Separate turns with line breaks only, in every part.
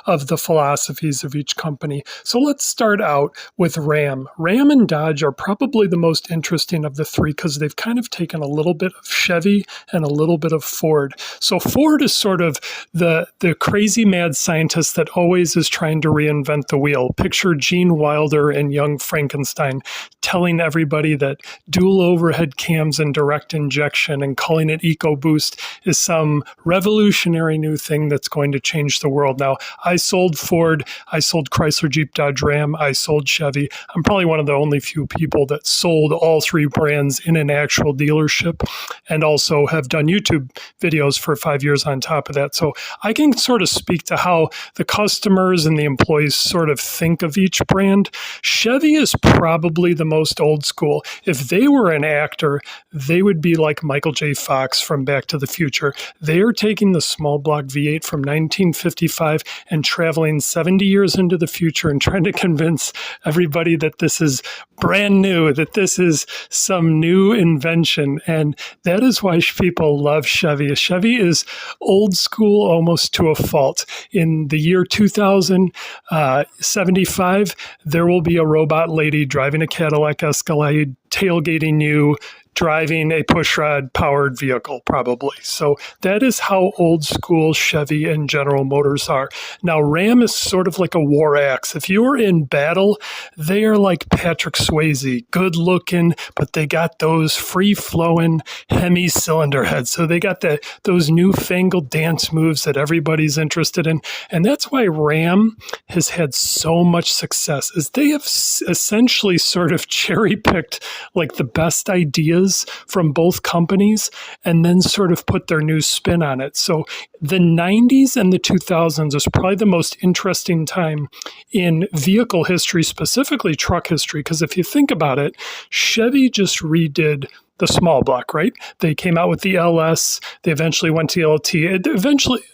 of the philosophies of each company. So let's start out with Ram. Ram and Dodge are probably the most interesting of the three because they've kind of taken a little bit of Chevy and a little bit of Ford. So Ford is sort of the crazy mad scientist that always is trying to reinvent the wheel. Picture Gene Wilder and Young Frankenstein telling everybody that dual overhead cams and direct injection and calling it EcoBoost is some revolutionary new thing that's going to change the world. Now, I sold Ford, I sold Chrysler, Jeep, Dodge, Ram, I sold Chevy. I'm probably one of the only few people that sold all three brands in an actual dealership and also have done YouTube videos for 5 years on top of that. So I can sort of speak to how the customers and the employees sort of think of each brand. Chevy is probably the most old school. If they were an actor, they would be like Michael J. Fox from Back to the Future. They are taking the small block V8 from 1955 and traveling 70 years into the future and trying to convince everybody that this is brand new, that this is some new invention. And that is why people love Chevy. Chevy is old school almost to a fault. In the year 2075, there will be a robot lady driving a Cadillac Escalade, tailgating you, driving a pushrod powered vehicle, probably. So that is how old school Chevy and General Motors are. Now, Ram is sort of like a war axe. If you were in battle, they are like Patrick Swayze, good looking, but they got those free flowing Hemi cylinder heads. So they got those newfangled dance moves that everybody's interested in. And that's why Ram has had so much success, is they have essentially sort of cherry picked like the best ideas from both companies and then sort of put their new spin on it. So the 90s and the 2000s is probably the most interesting time in vehicle history, specifically truck history, because if you think about it, Chevy just redid the small block, right? They came out with the LS. They eventually went to the LT.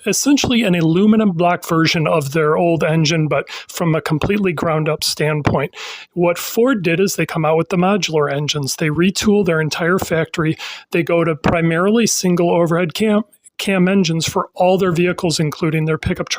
Essentially an aluminum block version of their old engine, but from a completely ground up standpoint. What Ford did is they come out with the modular engines. They retool their entire factory. They go to primarily single overhead cam engines for all their vehicles, including their pickup trucks.